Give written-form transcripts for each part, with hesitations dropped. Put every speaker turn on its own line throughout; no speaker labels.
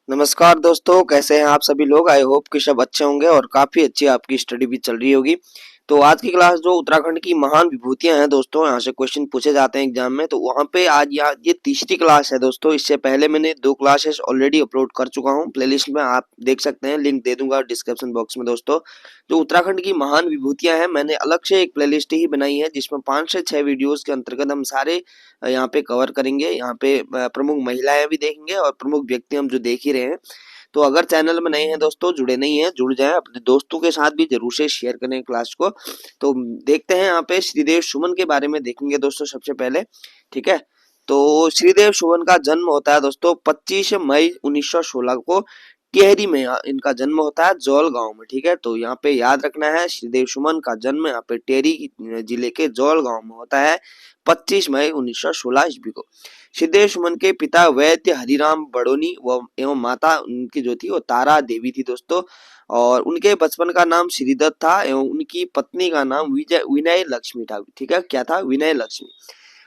नमस्कार दोस्तों, कैसे हैं आप सभी लोग। आई होप कि सब अच्छे होंगे और काफ़ी अच्छी आपकी स्टडी भी चल रही होगी। तो आज की क्लास जो उत्तराखंड की महान विभूतियां हैं दोस्तों, यहाँ से क्वेश्चन पूछे जाते हैं एग्जाम में। तो वहाँ पे आज यहाँ ये तीसरी क्लास है दोस्तों। इससे पहले मैंने 2 क्लासेस ऑलरेडी अपलोड कर चुका हूँ प्लेलिस्ट में, आप देख सकते हैं, लिंक दे दूंगा डिस्क्रिप्शन बॉक्स में दोस्तों। जो उत्तराखंड की महान विभूतियां हैं, मैंने अलग से एक प्लेलिस्ट ही बनाई है जिसमें 5 से 6 वीडियोज़ के अंतर्गत हम सारे यहाँ पे कवर करेंगे। यहाँ पे प्रमुख महिलाएं भी देखेंगे और प्रमुख व्यक्ति हम जो देख ही रहे हैं। तो अगर चैनल में नए हैं दोस्तों, जुड़े नहीं हैं, जुड़ जाएं, अपने दोस्तों के साथ भी जरूर से शेयर करें क्लास को। तो देखते हैं, यहाँ पे श्रीदेव सुमन के बारे में देखेंगे दोस्तों सबसे पहले। ठीक है, तो श्रीदेव सुमन का जन्म होता है दोस्तों 25 मई 1916 को टिहरी में। इनका जन्म होता है जौल गांव में। ठीक है, तो यहाँ पे याद रखना है, श्रीदेव सुमन का जन्म यहाँ पे टिहरी जिले के जौल गांव में होता है 25 मई 1916 ईस्वी को। श्रीदेव सुमन के पिता वैद्य हरिराम बड़ोनी व एवं माता उनकी जो थी वो तारा देवी थी दोस्तों। और उनके बचपन का नाम श्रीदत्त था एवं उनकी पत्नी का नाम विनय लक्ष्मी था। ठीक है, क्या था? विनय लक्ष्मी।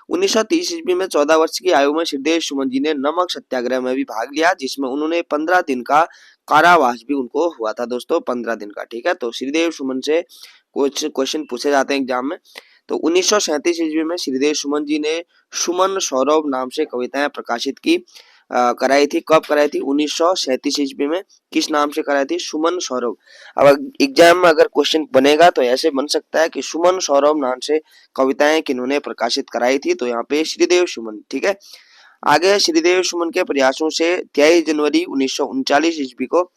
1930 ईस्वी में 14 वर्ष की आयु में श्रीदेव सुमन जी ने नमक सत्याग्रह में भी भाग लिया, जिसमें उन्होंने 15 दिन का कारावास भी उनको हुआ था दोस्तों, 15 दिन का। ठीक है, तो श्रीदेव सुमन से कुछ क्वेश्चन पूछे जाते हैं एग्जाम में। तो 1937 ईस्वी में श्रीदेव सुमन जी ने सुमन सौरभ नाम से कविताएं प्रकाशित की कराई थी। कब कराई थी? 1937 ईस्वी में। किस नाम से कराई थी? सुमन सौरभ। अब एग्जाम में अगर क्वेश्चन बनेगा तो ऐसे बन सकता है कि सुमन सौरभ नाम से कविताएं किन्होंने प्रकाशित कराई थी, तो यहाँ पे श्रीदेव सुमन। ठीक है, आगे श्रीदेव सुमन के प्रयासों से 23 जनवरी 1939 ईस्वी को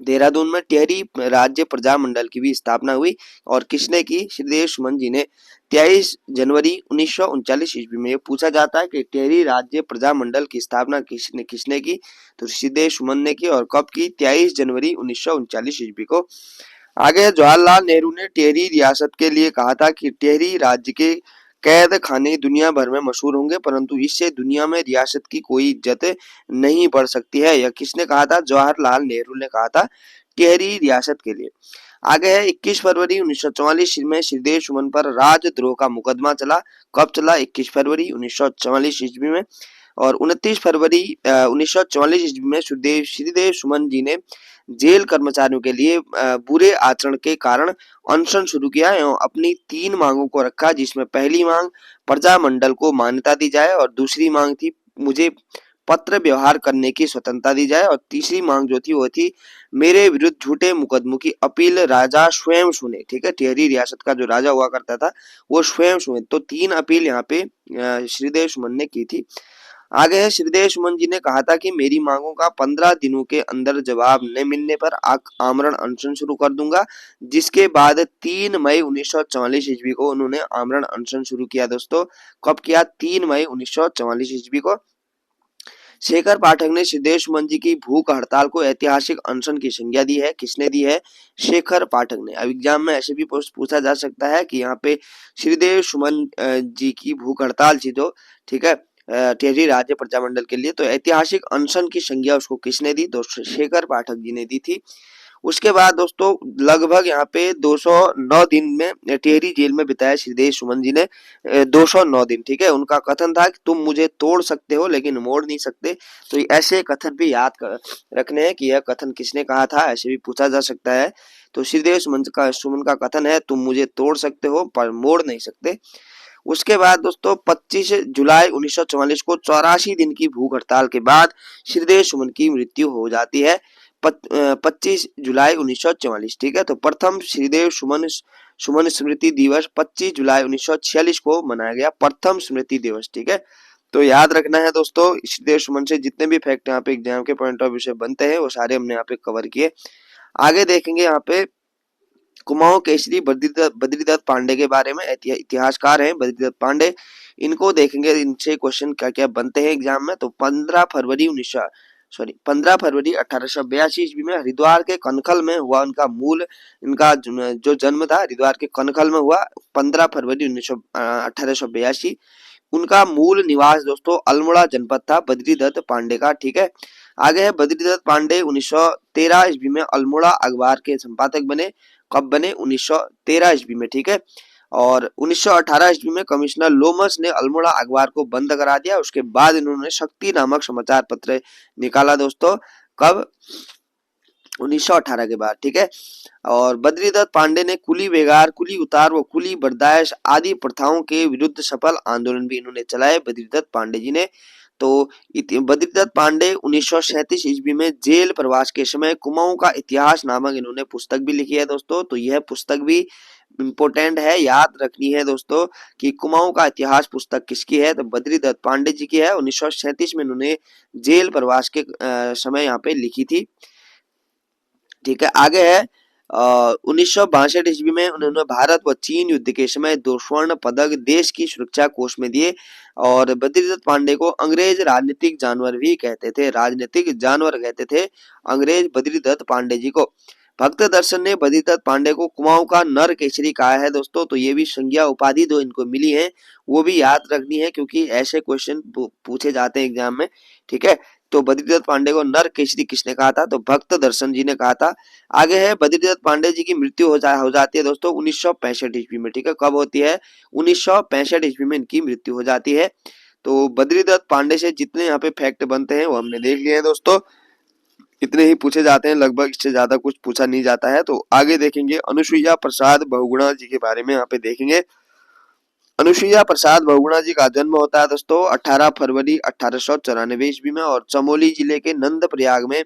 देहरादून में टिहरी राज्य प्रजामंडल की भी स्थापना हुई। और किसने की? श्रीदेव सुमन जी ने। 23 जनवरी 1939 ईस्वी में ये पूछा जाता है कि टिहरी राज्य प्रजामंडल की स्थापना किसने किसने की? तो श्रीदेव सुमन ने की। और कब की? 23 जनवरी 1939 ईस्वी को। आगे जवाहरलाल नेहरू ने टिहरी रियासत के लिए कहा था कि टिहरी राज्य के कैद खाने दुनिया भर में मशहूर होंगे, परंतु इससे दुनिया में रियासत की कोई इज्जत नहीं बढ़ सकती है। यह किसने कहा था? जवाहरलाल नेहरू ने कहा था, टिहरी रियासत के लिए। आगे है 21 फरवरी 1944 में श्रीदेव सुमन पर राजद्रोह का मुकदमा चला। कब चला? 21 फरवरी 1944 ईस्वी में। और 29 फरवरी 1944 ईस्वी में श्रीदेव सुमन जी ने जेल कर्मचारियों के लिए बुरे आचरण के कारण अनशन शुरू किया एवं अपनी 3 मांगों को रखा, जिसमें पहली मांग प्रजामंडल को मान्यता दी जाए, और दूसरी मांग थी मुझे पत्र व्यवहार करने की स्वतंत्रता दी जाए, और तीसरी मांग जो थी वो थी मेरे विरुद्ध झूठे मुकदमों की अपील राजा स्वयं सुने। ठीक है, टिहरी रियासत का जो राजा हुआ करता था वो स्वयं सुने। तो 3 अपील यहाँ पे श्रीदेव सुमन ने की थी। आगे है, श्रीदेव सुमन जी ने कहा था कि मेरी मांगों का 15 दिनों के अंदर जवाब न मिलने पर आमरण अनशन शुरू कर दूंगा। जिसके बाद 3 मई 1944 ईस्वी को उन्होंने आमरण अनशन शुरू किया दोस्तों। कब किया? 3 मई 1944 ईस्वी को। शेखर पाठक ने श्रीदेव सुमन जी की भूख हड़ताल को ऐतिहासिक अनशन की संज्ञा दी है। किसने दी है? शेखर पाठक ने। अब एग्जाम में ऐसे भी पूछा जा सकता है कि यहाँ पे श्रीदेव सुमन जी की भूख हड़ताल थी जो, ठीक है, टिहरी राज्य प्रजामंडल के लिए, तो ऐतिहासिक अनशन की संज्ञा उसको किसने दी? दोस्तों शेखर पाठक जी ने दी थी। उसके बाद दोस्तों लगभग यहाँ पे 209 दिन में टिहरी जेल में बिताया श्रीदेव सुमन जी ने, 209 दिन। ठीक है, उनका कथन था कि तुम मुझे तोड़ सकते हो लेकिन मोड़ नहीं सकते। तो ऐसे कथन भी याद रखने हैं कि यह कथन किसने कहा था, ऐसे भी पूछा जा सकता है। तो श्रीदेव सुमन का कथन है, तुम मुझे तोड़ सकते हो पर मोड़ नहीं सकते। उसके बाद दोस्तों 25 जुलाई 1944 को 84 दिन की भूख हड़ताल के बाद श्रीदेव सुमन की मृत्यु हो जाती है। 25 जुलाई 1944। ठीक है, तो प्रथम श्रीदेव सुमन स्मृति दिवस 25 जुलाई 1946 को मनाया गया, प्रथम स्मृति दिवस। ठीक है, तो याद रखना है दोस्तों, श्रीदेव सुमन से जितने भी फैक्ट यहाँ पे एग्जाम के पॉइंट ऑफ व्यू से बनते हैं वो सारे हमने यहाँ पे कवर किए। आगे देखेंगे यहाँ पे कुमाऊं केसरी बद्रीदत्त पांडे के बारे में। इतिहासकार हैं बद्रीदत्त पांडे, इनको देखेंगे, इनसे क्वेश्चन क्या क्या बनते हैं एग्जाम में। तो 15 फरवरी 1882 ईस्वी में हरिद्वार के कनखल में हुआ इनका जो जन्म था हरिद्वार के कनखल में हुआ 15 फरवरी 1882। उनका मूल निवास दोस्तों अल्मोड़ा जनपद था बद्रीदत्त पांडे का। ठीक है, आगे है बद्रीदत्त पांडे 1913 ईस्वी में अल्मोड़ा अखबार के संपादक बने। कब बने? 1913 ईस्वी में। ठीक है, और 1918 ईस्वी में कमिश्नर लोमस ने अल्मोड़ा अखबार को बंद करा दिया। उसके बाद इन्होंने शक्ति नामक समाचार पत्र निकाला दोस्तों। कब? 1918 के बाद, ठीक है। और बद्रीदत्त पांडे ने कुली बेगार, कुली उतार व कुली बर्दाश्त आदि प्रथाओं के विरुद्ध सफल आंदोलन भी इन्होंने चलाए, बद्रीदत्त पांडे जी ने। तो बद्रीदत्त पांडे 1937 ईस्वी में जेल प्रवास के समय कुमाऊं का इतिहास नामक इन्होंने पुस्तक भी लिखी है दोस्तों। तो यह पुस्तक भी इम्पोर्टेंट है, याद रखनी है दोस्तों कि कुमाऊं का इतिहास पुस्तक किसकी है, तो बद्रीदत्त पांडे जी की है। 1937 में इन्होंने जेल प्रवास के समय यहाँ पे लिखी थी, ठीक है। आगे है 1962 ईस्वी में उन्होंने भारत व चीन युद्ध के समय 2 स्वर्ण पदक देश की सुरक्षा कोष में दिए। और बद्रीदत्त पांडे को अंग्रेज राजनीतिक जानवर भी कहते थे, राजनीतिक जानवर कहते थे अंग्रेज बद्रीदत्त पांडे जी को। भक्त दर्शन ने बद्रीदत्त पांडे को कुमाऊं का नर केसरी कहा है दोस्तों। तो ये भी संज्ञा उपाधि जो इनको मिली है वो भी याद रखनी है, क्योंकि ऐसे क्वेश्चन पूछे जाते हैं एग्जाम में, ठीक है। तो बद्रीदत्त पांडे को नर केसरी किसने कहा था, तो भक्त दर्शन जी ने कहा था। आगे है बद्रीदत्त पांडे जी की मृत्यु हो जाती है दोस्तों 1965 ईस्वी में, ठीक है। कब होती है? 1965 ईस्वी में इनकी मृत्यु हो जाती है। तो बद्रीदत्त पांडे से जितने यहाँ पे फैक्ट बनते हैं वो हमने देख लिए हैं दोस्तों, इतने ही पूछे जाते हैं, लगभग इससे ज्यादा कुछ पूछा नहीं जाता है। तो आगे देखेंगे अनुसुईया प्रसाद बहुगुणा जी के बारे में यहाँ पे देखेंगे। अनुसुईया प्रसाद बहुगुणा जी का जन्म होता है दोस्तों 18 फरवरी 1894 ईस्वी में, और चमोली जिले के नंदप्रयाग में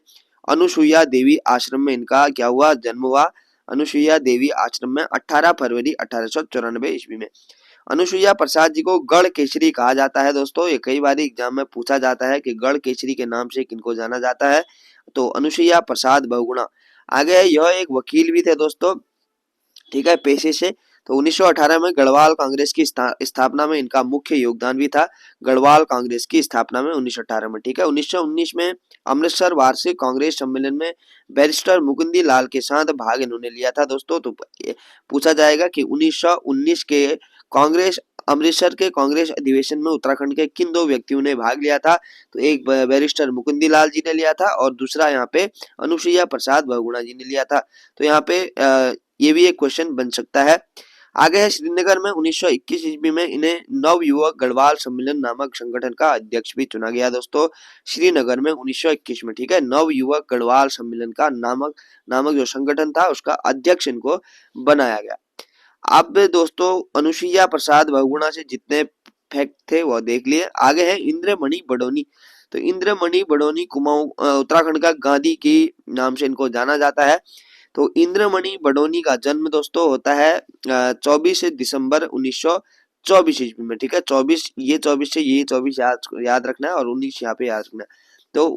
अनुसुईया देवी आश्रम में इनका क्या हुआ? जन्म हुआ। अनुसुईया देवी आश्रम में 18 फरवरी 1894 ईस्वी में। अनुसुईया प्रसाद जी को गढ़ केसरी कहा जाता है दोस्तों। ये कई बार एग्जाम में पूछा जाता है कि गढ़ केसरी के नाम से किनको जाना जाता है, तो अनुसुईया प्रसाद बहुगुणा। आगे यह एक वकील भी थे दोस्तों, ठीक है, पेशे से। तो 1918 में गढ़वाल कांग्रेस की स्थापना में इनका मुख्य योगदान भी था, गढ़वाल कांग्रेस की स्थापना में 1918 में, ठीक है। 1919 में अमृतसर वार्षिक कांग्रेस सम्मेलन में बैरिस्टर मुकुंदी लाल के साथ भाग इन्होंने लिया था दोस्तों। तो पूछा जाएगा कि 1919 के कांग्रेस अमृतसर के कांग्रेस अधिवेशन में उत्तराखंड के किन 2 व्यक्तियों ने भाग लिया था, तो एक बैरिस्टर मुकुंदी लाल जी ने लिया था और दूसरा यहाँ पे अनुसुईया प्रसाद बहुगुणा जी ने लिया था। तो यहाँ पे ये भी एक क्वेश्चन बन सकता है। आगे है श्रीनगर में 1921 ईस्वी में इन्हें नव युवक गढ़वाल सम्मेलन नामक संगठन का अध्यक्ष भी चुना गया दोस्तों, श्रीनगर में 1921 में, ठीक है। नव युवक गढ़वाल सम्मेलन का नामक जो संगठन था उसका अध्यक्ष इनको बनाया गया। अब दोस्तों अनुसुईया प्रसाद बहुगुणा से जितने फैक्ट थे वो देख लिए। आगे है इंद्रमणि बडोनी। तो इंद्रमणि बडोनी कुमाऊं उत्तराखंड का गांधी की नाम से इनको जाना जाता है। तो इंद्रमणि बडोनी का जन्म दोस्तों होता है 24 दिसंबर 1924 ईस्वी में, ठीक है। 24 ये 24 से ये 24 याद रखना है और 19 यहाँ पे याद रखना है। तो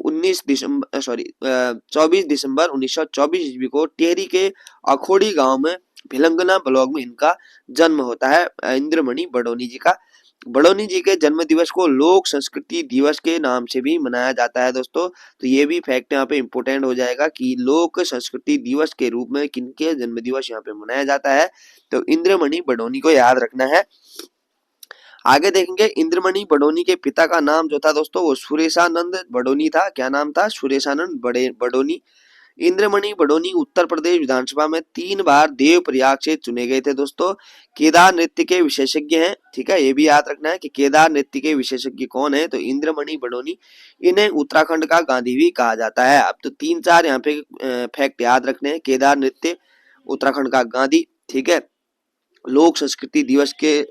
24 दिसंबर 1924 ईस्वी को टिहरी के अखोड़ी गांव में भिलंगना ब्लॉक में इनका जन्म होता है इंद्रमणि बडोनी जी का। बडोनी जी के जन्म दिवस को लोक संस्कृति दिवस के नाम से भी मनाया जाता है दोस्तों। तो ये भी फैक्ट यहाँ पे इम्पोर्टेंट हो जाएगा कि लोक संस्कृति दिवस के रूप में किनके जन्म दिवस यहाँ पे मनाया जाता है, तो इंद्रमणि बडोनी को याद रखना है। आगे देखेंगे इंद्रमणि बडोनी के पिता का नाम जो था दोस्तों वो सुरेशानंद बडोनी था। क्या नाम था? सुरेशानंद बडोनी। इंद्रमणि बडोनी उत्तर प्रदेश विधानसभा में 3 बार देवप्रयाग से चुने गए थे दोस्तों। केदार नृत्य के विशेषज्ञ हैं, ठीक है। ये भी याद रखना है कि केदार नृत्य के विशेषज्ञ कौन है, तो इंद्रमणि बडोनी। इन्हें उत्तराखंड का गांधी भी कहा जाता है। अब तो 3-4 यहाँ पे फैक्ट याद रखने हैं। केदार नृत्य उत्तराखंड का गांधी, ठीक है। लोक संस्कृति दिवस के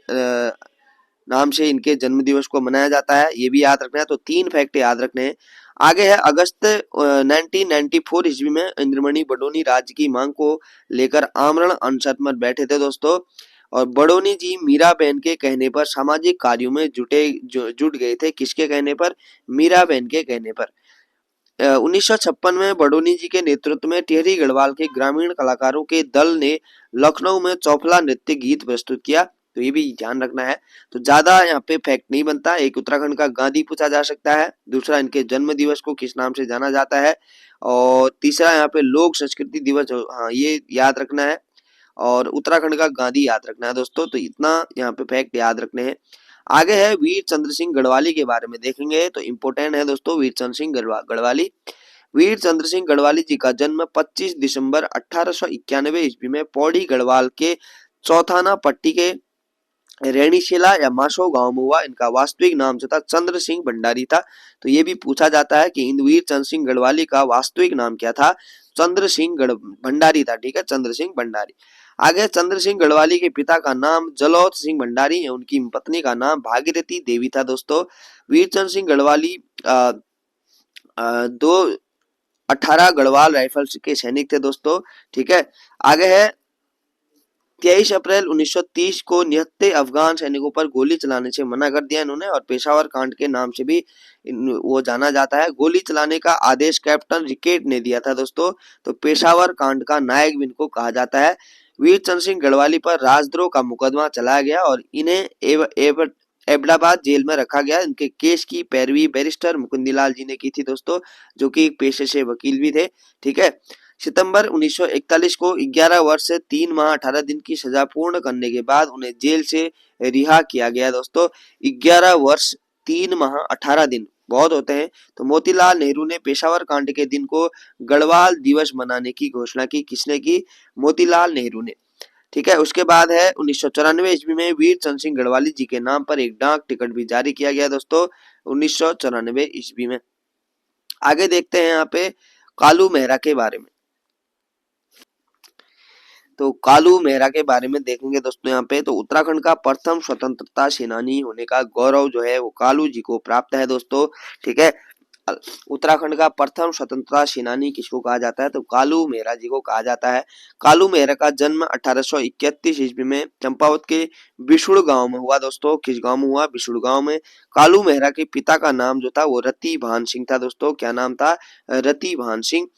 नाम से इनके जन्म दिवस को मनाया जाता है, ये भी याद रखना है। तो 3 फैक्ट याद रखने हैं। आगे है अगस्त 1994 ईस्वी में इंद्रमणि बडोनी राज्य की मांग को लेकर आमरण अनशन में बैठे थे दोस्तों। और बडोनी जी मीराबेन के कहने पर सामाजिक कार्यों में जुट गए थे। किसके कहने पर? मीराबेन के कहने पर। 1956 में बडोनी जी के नेतृत्व में टिहरी गढ़वाल के ग्रामीण कलाकारों के दल ने लखनऊ में चौफला नृत्य गीत प्रस्तुत किया। तो ये भी ध्यान रखना है। तो ज्यादा यहाँ पे फैक्ट नहीं बनता। एक उत्तराखंड का गांधी पूछा जा सकता है, दूसरा इनके जन्म दिवस को किस नाम से जाना जाता है, और तीसरा यहाँ पे लोक संस्कृति दिवस, हाँ ये याद रखना है, और उत्तराखंड का गांधी याद रखना है दोस्तों। तो इतना यहाँ पे फैक्ट याद रखने हैं। आगे है वीर चंद्र सिंह गढ़वाली के बारे में देखेंगे। तो इम्पोर्टेंट है दोस्तों वीर चंद्र सिंह गढ़वाली। वीर चंद्र सिंह गढ़वाली जी का जन्म 25 दिसंबर 1891 ईस्वी में पौड़ी गढ़वाल के चौथाना पट्टी के रेणीशिला या माशो गांव में हुआ। इनका वास्तविक नाम जो था चंद्र सिंह भंडारी था। तो ये भी पूछा जाता है कि इंदवीर चंद्र सिंह गढ़वाली का वास्तविक नाम क्या था, चंद्र सिंह भंडारी था। ठीक है, चंद्र सिंह भंडारी। आगे चंद्र सिंह गढ़वाली के पिता का नाम जलौत सिंह भंडारी है, उनकी पत्नी का नाम भागीरथी देवी था। दोस्तों वीरचंद सिंह गढ़वाली दो 18 गढ़वाल राइफल्स के सैनिक थे दोस्तों। ठीक है, आगे है 23 अप्रैल 1930 को निहत्थे अफगान सैनिकों पर गोली चलाने से मना कर दिया इन्होंने, और पेशावर कांड के नाम से भी वो जाना जाता है। गोली चलाने का आदेश कैप्टन रिकेट ने दिया था दोस्तों। तो पेशावर कांड का नायक भी इनको कहा जाता है। वीरचंद सिंह गढ़वाली पर राजद्रोह का मुकदमा चलाया गया और इन्हें एबटाबाद जेल में रखा गया। इनके केस की पैरवी बैरिस्टर मुकुंदीलाल जी ने की थी दोस्तों, जो कि एक पेशे से वकील भी थे। ठीक है, सितंबर 1941 को 11 वर्ष से 3 माह 18 दिन की सजा पूर्ण करने के बाद उन्हें जेल से रिहा किया गया दोस्तों। 11 वर्ष 3 माह 18 दिन बहुत होते हैं। तो मोतीलाल नेहरू ने पेशावर कांड के दिन को गढ़वाल दिवस मनाने की घोषणा की। किसने की? मोतीलाल नेहरू ने। ठीक है, उसके बाद है 1994 ईस्वी में वीर चंद सिंह गढ़वाली जी के नाम पर एक डाक टिकट भी जारी किया गया दोस्तों, 1994 ईस्वी में। आगे देखते हैं यहाँ पे कालू मेहरा के बारे में। तो कालू मेहरा के बारे में देखेंगे दोस्तों यहाँ पे। तो उत्तराखंड का प्रथम स्वतंत्रता सेनानी होने का गौरव जो है वो कालू जी को प्राप्त है दोस्तों। ठीक है, उत्तराखंड का प्रथम स्वतंत्रता सेनानी किसको कहा जाता है? तो कालू मेहरा जी को कहा जाता है। कालू मेहरा का जन्म 1831 ईस्वी में चंपावत के बिशुड़ गांव में हुआ दोस्तों। किस गांव में हुआ? बिशुड़ गांव में। कालू मेहरा के पिता का नाम जो था वो रति भान सिंह था दोस्तों। क्या नाम था? रति भान सिंह।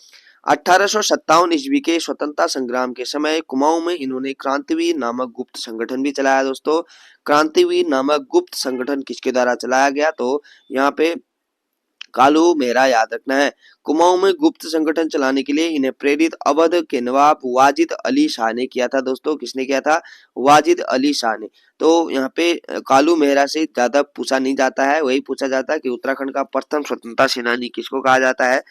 1857 ईस्वी के स्वतंत्रता संग्राम के समय कुमाऊं में इन्होंने क्रांतिवीर नामक गुप्त संगठन भी चलाया दोस्तों। क्रांतिवीर नामक गुप्त संगठन किसके द्वारा चलाया गया? तो यहाँ पे कालू मेहरा याद रखना है। कुमाऊं में गुप्त संगठन चलाने के लिए इन्हें प्रेरित अवध के नवाब वाजिद अली शाह ने किया था दोस्तों। किसने किया था? वाजिद अली शाह ने। तो यहाँ पे कालू मेहरा से ज्यादा पूछा नहीं जाता है, वही पूछा जाता है कि उत्तराखंड का प्रथम स्वतंत्रता सेनानी किसको कहा जाता है?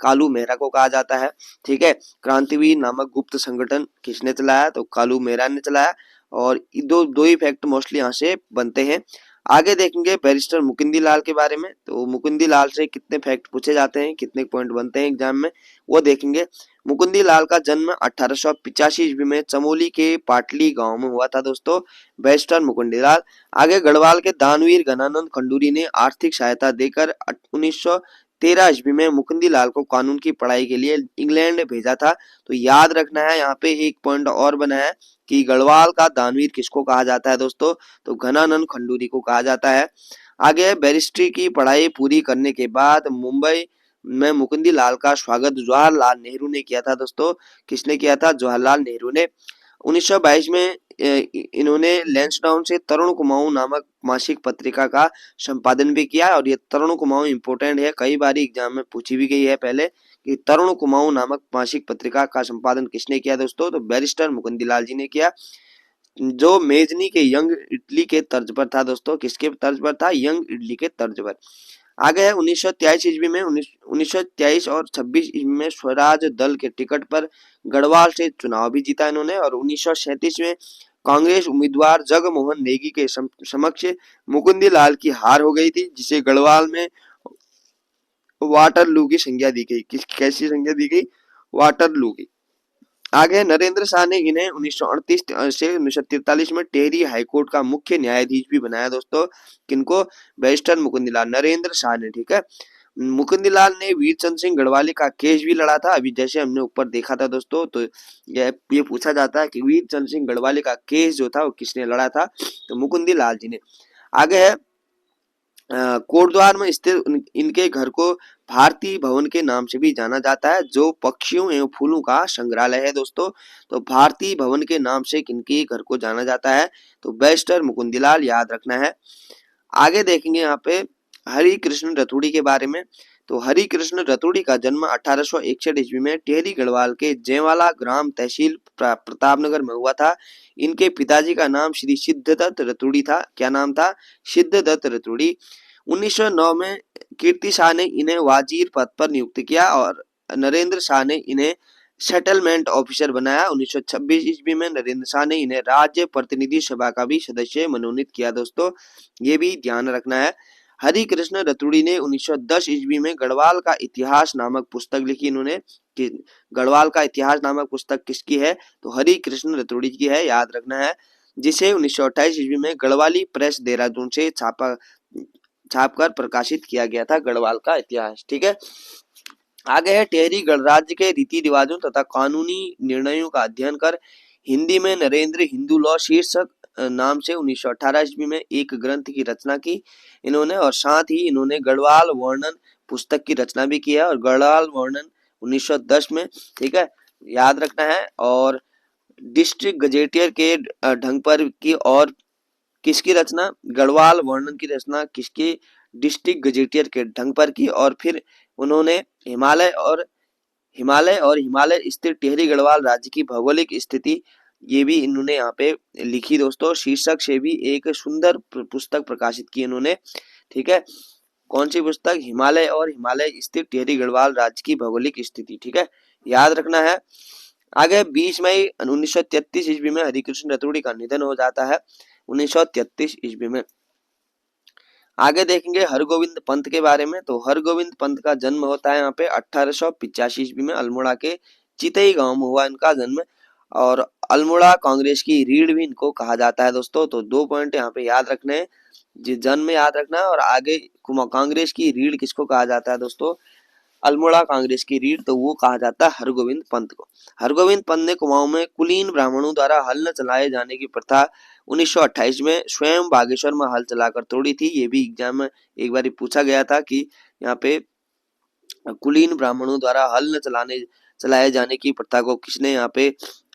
कालू मेहरा को कहा जाता है। ठीक है, क्रांतिवीर नामक गुप्त संगठन किसने चलाया? तो कालू मेहरा ने चलाया। और दो दो ही फैक्ट मोस्टली यहाँ से बनते हैं। आगे देखेंगे बैरिस्टर मुकुंदी लाल के बारे में। तो मुकुंदी लाल से कितने फैक्ट पूछे जाते हैं, कितने पॉइंट बनते हैं एग्जाम में, वो देखेंगे। मुकुंदी लाल का जन्म 1885 ईस्वी में चमोली के पाटली गांव में हुआ था दोस्तों, बैरिस्टर मुकुंदी लाल। आगे गढ़वाल के दानवीर घनानंद खंडूरी ने आर्थिक सहायता देकर 1913 ईस्वी में मुकुंदी लाल को कानून की पढ़ाई के लिए इंग्लैंड भेजा था। तो याद रखना है, यहाँ पे एक पॉइंट और बना है कि गढ़वाल का दानवीर किसको कहा जाता है दोस्तों? तो घनानंद खंडूरी को कहा जाता है। आगे बैरिस्ट्री की पढ़ाई पूरी करने के बाद मुंबई में मुकुंदी लाल का स्वागत जवाहरलाल नेहरू ने किया था दोस्तों। किसने किया था? जवाहरलाल नेहरू ने। 1922 में इन्होंने लैंसडाउन से तरुण कुमाऊं नामक मासिक पत्रिका का संपादन भी किया। और ये तरुण कुमाऊं इंपोर्टेंट है, कई बार एग्जाम में पूछी भी गई है पहले कि तरुण कुमाऊं नामक मासिक पत्रिका का संपादन किसने किया दोस्तों? तो बैरिस्टर मुकुंदीलाल जी ने किया, जो मेजनी के यंग इटली के तर्ज पर था दोस्तों। किसके तर्ज पर था? यंग इटली के तर्ज पर। आगे है 1923 ईस्वी में 1923 और 26 ईस्वी में स्वराज दल के टिकट पर गढ़वाल से चुनाव भी जीता इन्होंने। और 1937 में कांग्रेस उम्मीदवार जगमोहन नेगी के समक्ष मुकुंदी लाल की हार हो गई थी, जिसे गढ़वाल में वाटरलू की संज्ञा दी गई। कैसी संज्ञा दी गई? वाटरलू की। आगे नरेंद्र शाह ने इन्हें 1938 से 1943 में टेहरी हाईकोर्ट का मुख्य न्यायाधीश भी बनाया दोस्तों। किनको? बैरिस्टर मुकुंदीलाल, नरेंद्र शाह ने। ठीक है, मुकुंदीलाल ने वीरचंद सिंह गढ़वाली का केस भी लड़ा था, अभी जैसे हमने ऊपर देखा था दोस्तों। तो ये पूछा जाता है कि वीरचंद सिंह गढ़वाली का केस जो था वो किसने लड़ा था? तो मुकुंदीलाल जी ने। आगे है कोटद्वार में स्थित इनके घर को भारतीय भवन के नाम से भी जाना जाता है, जो पक्षियों एवं फूलों का संग्रहालय है दोस्तों। तो भारतीय भवन के नाम से किनके घर को जाना जाता है? तो बैरिस्टर मुकुंदीलाल, याद रखना है। आगे देखेंगे यहाँ पे हरि कृष्ण रतूड़ी के बारे में। तो हरि कृष्ण रतूड़ी का जन्म 1861 ईस्वी में टेहरी गढ़वाल के जयवाला ग्राम तहसील प्रतापनगर में हुआ था। इनके पिताजी का नाम श्री सिद्धदत्त रतूड़ी था। क्या नाम था? सिद्धदत्त रतूड़ी। 1909 में कीर्ति शाह ने इन्हें वाजीर पद पर नियुक्त किया और नरेंद्र शाह ने इन्हें सेटलमेंट ऑफिसर बनाया। 1926 ईस्वी में नरेंद्र शाह ने इन्हें राज्य प्रतिनिधि सभा का भी सदस्य मनोनीत किया दोस्तों, ये भी ध्यान रखना है। हरि कृष्ण रतुड़ी ने 1910 ईस्वी में गढ़वाल का इतिहास नामक पुस्तक लिखी इन्होंने। कि गढ़वाल का इतिहास नामक पुस्तक किसकी है, तो हरि कृष्ण रतुड़ी की है, याद रखना है। जिसे 1928 ईस्वी में गढ़वाली प्रेस देहरादून से छापकर प्रकाशित किया गया था, गढ़वाल का इतिहास। ठीक है, आगे है टिहरी गणराज्य के रीति रिवाजों तथा कानूनी निर्णयों का अध्ययन कर हिंदी में नरेंद्र हिंदू लॉ शीर्षक नाम से 1918 ईस्वी में एक ग्रंथ की रचना की इन्होंने, और साथ ही इन्होंने गढ़वाल वर्णन पुस्तक की रचना भी की है, और गढ़वाल वर्णन 1910 में। ठीक है, याद रखना है। और डिस्ट्रिक्ट गजेटियर के ढंग पर की, और किसकी रचना, गढ़वाल वर्णन की रचना किसकी, डिस्ट्रिक्ट गजेटियर के ढंग पर की। और फिर उन्होंने हिमालय स्थित टिहरी गढ़वाल राज्य की भौगोलिक स्थिति, ये भी इन्होंने यहाँ पे लिखी दोस्तों, शीर्षक से भी एक सुंदर पुस्तक प्रकाशित की इन्होंने। ठीक है, कौन सी पुस्तक, हिमालय स्थित टिहरी गढ़वाल राज्य की भौगोलिक स्थिति। ठीक है, याद रखना है। आगे 20 मई 1933 ईस्वी में हरिकृष्ण रतुड़ी का निधन हो जाता है, 1933 ईस्वी में। आगे देखेंगे हरगोविंद पंत के बारे में। तो हरगोविंद पंत का जन्म होता है यहाँ पे 1885 ईस्वी में अल्मोड़ा के चितई गांव में हुआ इनका जन्म, और अल्मोड़ा कांग्रेस की रीढ़ भी इनको कहा जाता है दोस्तों। तो 2 पॉइंट यहाँ पे याद रखने हैं, जन्म याद रखना है, और आगे कांग्रेस की रीढ़ किसको कहा जाता है दोस्तों, अल्मोड़ा कांग्रेस की रीढ़, तो वो कहा जाता है हरगोविंद पंत को। हरगोविंद पंत ने कुमाऊं में कुलीन ब्राह्मणों द्वारा हल न चलाए जाने की प्रथा 1928 में स्वयं बागेश्वर में हल चलाकर तोड़ी थी। ये भी एग्जाम में एक बार पूछा गया था कि यहाँ पे कुलीन ब्राह्मणों द्वारा हल न चलाए जाने की प्रथा को किसने यहाँ पे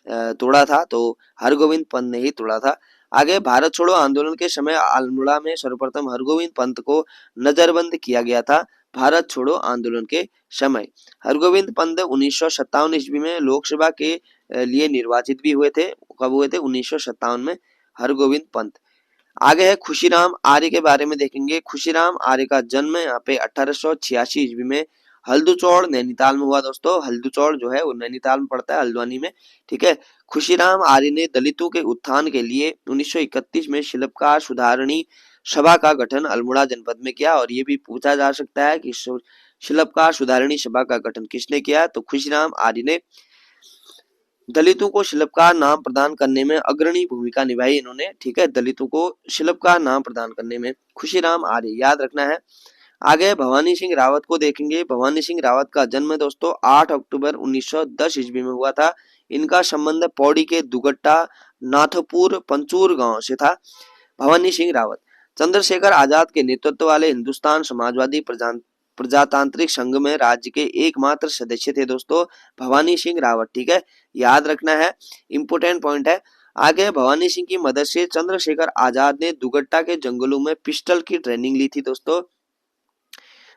तोड़ा था, तो हरगोविंद पंत ने ही तोड़ा था। आगे भारत छोड़ो आंदोलन के समय अल्मोड़ा में सर्वप्रथम हरगोविंद पंत को नजरबंद किया गया था। भारत छोड़ो आंदोलन के समय हरगोविंद पंत 1957 ईस्वी में लोकसभा के लिए निर्वाचित भी हुए थे। कब हुए थे, 1957 में हरगोविंद पंत। आगे है खुशीराम आर्य के बारे में देखेंगे। खुशीराम आर्य का जन्म यहाँ पे 1886 ईस्वी में हल्दूचौड़ नैनीताल में हुआ दोस्तों। हल्दूचौड़ जो है वो नैनीताल में पड़ता है, हल्द्वानी में। ठीक है, खुशीराम आर्य ने दलितों के उत्थान के लिए 1931 में शिल्पकार सुधारणी सभा का गठन अल्मोड़ा जनपद में किया, और ये भी पूछा जा सकता है कि शिल्पकार सुधारणी सभा का गठन किसने किया, तो खुशीराम आर्य ने। दलितों को शिल्पकार नाम प्रदान करने में अग्रणी भूमिका निभाई इन्होंने। ठीक है, दलितों को शिल्पकार नाम प्रदान करने में खुशीराम आर्य, याद रखना है। आगे भवानी सिंह रावत को देखेंगे। भवानी सिंह रावत का जन्म दोस्तों 8 अक्टूबर 1910 ईस्वी में हुआ था। इनका संबंध पौड़ी के दुगट्टा नाथपुर पंचूर गांव से था। भवानी सिंह रावत चंद्रशेखर आजाद के नेतृत्व वाले हिंदुस्तान समाजवादी प्रजातांत्रिक संघ में राज्य के एकमात्र सदस्य थे दोस्तों, भवानी सिंह रावत। ठीक है, याद रखना है, इंपोर्टेंट पॉइंट है। आगे भवानी सिंह की मदद से चंद्रशेखर आजाद ने दुगट्टा के जंगलों में पिस्टल की ट्रेनिंग ली थी दोस्तों।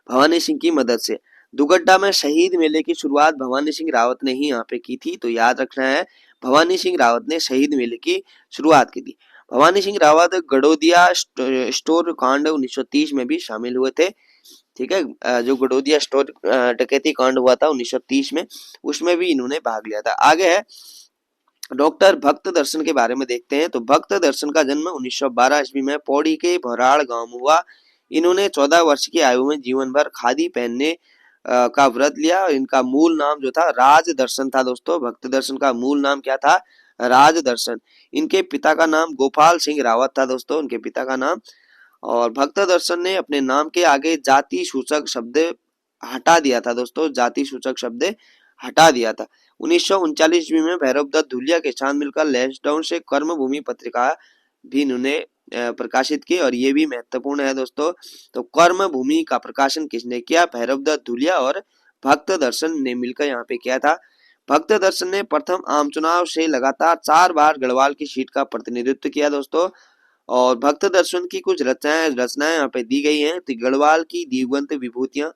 भवानी सिंह की मदद से दुगड्डा में शहीद मेले की शुरुआत भवानी सिंह रावत ने ही यहाँ पे की थी, तो याद रखना है, भवानी सिंह रावत ने शहीद मेले की शुरुआत की थी। भवानी सिंह रावत गडोदिया स्टोर कांड 1930 में भी शामिल हुए थे। ठीक है, जो गडोदिया स्टोर डकैती कांड हुआ था 1930 में, उसमें भी इन्होंने भाग लिया था। आगे है डॉक्टर भक्त दर्शन के बारे में देखते हैं। तो भक्त दर्शन का जन्म 1912 ईस्वी में पौड़ी के भराड़ गांव में हुआ। इन्होंने 14 वर्ष की आयु में जीवन भर खादी पहनने का व्रत लिया। इनका मूल नाम जो था राज दर्शन था दोस्तों। भक्त दर्शन का मूल नाम क्या था, राज दर्शन। इनके पिता का नाम गोपाल सिंह रावत था दोस्तों, उनके पिता का नाम। और भक्त दर्शन ने अपने नाम के आगे जाति सूचक शब्द हटा दिया था दोस्तों, जाति सूचक शब्द हटा दिया था। 1939 ईस्वी में भैरव दत्त धुलिया के साथ मिलकर लैंसडाउन से कर्मभूमि पत्रिका भी इन्होंने प्रकाशित की, और ये भी महत्वपूर्ण है दोस्तों। तो कर्म भूमि का प्रकाशन किसने किया, भैरव दत्त धुलिया और भक्त दर्शन ने मिलकर यहाँ पे किया था। भक्त दर्शन ने प्रथम आम चुनाव से लगातार 4 बार गढ़वाल की सीट का प्रतिनिधित्व किया दोस्तों। और भक्त दर्शन की कुछ रचनाएं यहाँ पे दी गई हैं। तो गढ़वाल की दिवंत विभूतियां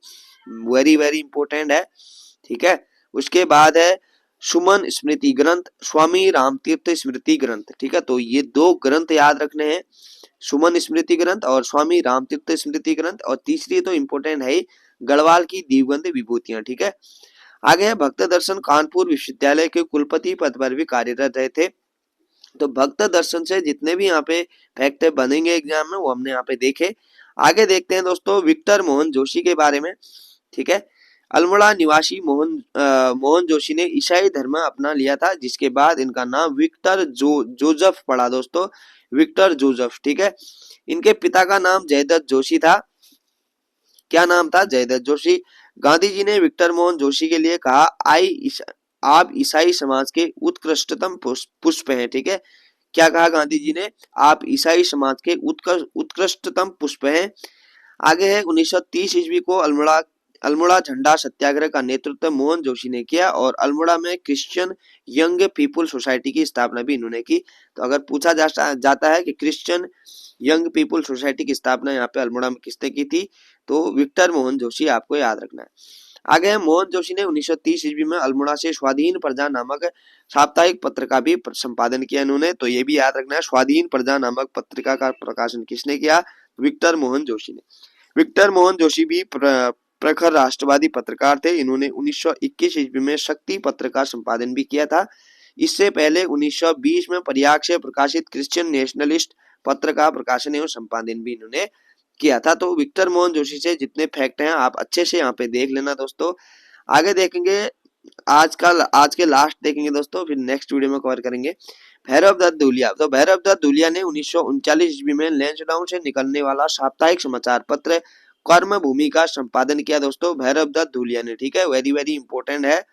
वेरी वेरी इंपोर्टेंट है। ठीक है, उसके बाद है सुमन स्मृति ग्रंथ, स्वामी रामतीर्थ स्मृति ग्रंथ। ठीक है, तो ये 2 ग्रंथ याद रखने हैं, सुमन स्मृति ग्रंथ और स्वामी रामतीर्थ स्मृति ग्रंथ। और तीसरी तो इंपोर्टेंट है गढ़वाल की दिवंत विभूतियां। ठीक है, आगे है भक्त दर्शन कानपुर विश्वविद्यालय के कुलपति पद पर भी कार्यरत रहे थे। तो भक्त दर्शन से जितने भी यहाँ पे फैक्ट बनेंगे एग्जाम में वो हमने यहाँ पे देखे। आगे देखते हैं दोस्तों विक्टर मोहन जोशी के बारे में। ठीक है, अल्मोड़ा निवासी मोहन जोशी ने ईसाई धर्म अपना लिया था, जिसके बाद इनका नाम विक्टर जोजफ पड़ा दोस्तों, विक्टर जोजफ। ठीक है, इनके पिता का नाम जयदत्त जोशी था। क्या नाम था? जयदत्त जोशी। गांधी जी ने विक्टर मोहन जोशी के लिए कहा, आप ईसाई समाज के उत्कृष्टतम पुष्प हैं। ठीक है, क्या कहा गांधी जी ने? आप ईसाई समाज के उत्कृष्टतम पुष्प हैं। आगे है 1930 ईस्वी को अल्मोड़ा झंडा सत्याग्रह का नेतृत्व मोहन जोशी ने किया और अल्मोड़ा में क्रिश्चियन यंग पीपुल सोसाइटी की स्थापना भी इन्होंने की। तो अगर पूछा जाता है कि क्रिश्चियन यंग पीपुल सोसाइटी की स्थापना यहाँ पे अल्मोड़ा में किसने की थी, तो विक्टर मोहन जोशी आपको याद रखना है। आगे है मोहन जोशी ने 1930 ईस्वी में अल्मोड़ा से स्वाधीन प्रजा नामक साप्ताहिक पत्र का भी संपादन किया इन्होंने। तो ये भी याद रखना है, स्वाधीन प्रजा नामक पत्रिका का प्रकाशन किसने किया? विक्टर मोहन जोशी ने। विक्टर मोहन जोशी भी प्रखर राष्ट्रवादी पत्रकार थे। इन्होंने 1921 ईस्वी में शक्ति पत्र का संपादन भी किया था। इससे पहले 1920 में प्रयाग से प्रकाशित क्रिश्चियन नेशनलिस्ट पत्र का प्रकाशन एवं संपादन भी इन्होंने किया था। तो विक्टर मोहन जोशी से जितने फैक्ट हैं आप अच्छे से यहाँ पे देख लेना दोस्तों। आगे देखेंगे आज के लास्ट देखेंगे दोस्तों, फिर नेक्स्ट वीडियो में कवर करेंगे भैरव दत्त धूलिया। तो भैरव दत्त धूलिया ने 1939 ईस्वी में लैंसडाउन से निकलने वाला साप्ताहिक समाचार पत्र कर्म भूमि का संपादन किया दोस्तों, भैरव दत्त धूलिया ने। ठीक है, वेरी वेरी इंपॉर्टेंट है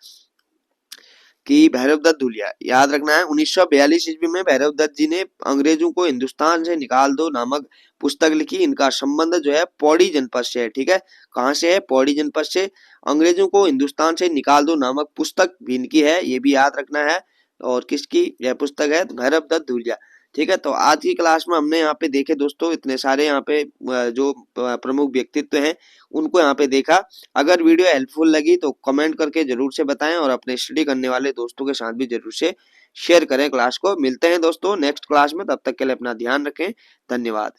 कि भैरव दत्त धूलिया याद रखना है। 1942 ईस्वी में भैरव दत्त जी ने अंग्रेजों को हिंदुस्तान से निकाल दो नामक पुस्तक लिखी। इनका संबंध जो है पौड़ी जनपद से है। ठीक है, कहाँ से है? पौड़ी जनपद से। अंग्रेजों को हिंदुस्तान से निकाल दो नामक पुस्तक भी इनकी है, ये भी याद रखना है। और किसकी यह पुस्तक है? भैरव दत्त धूलिया। ठीक है, तो आज की क्लास में हमने यहाँ पे देखे दोस्तों इतने सारे यहाँ पे जो प्रमुख व्यक्तित्व हैं उनको यहाँ पे देखा। अगर वीडियो हेल्पफुल लगी तो कमेंट करके जरूर से बताएं और अपने स्टडी करने वाले दोस्तों के साथ भी जरूर से शेयर करें क्लास को। मिलते हैं दोस्तों नेक्स्ट क्लास में, तब तक के लिए अपना ध्यान रखें। धन्यवाद।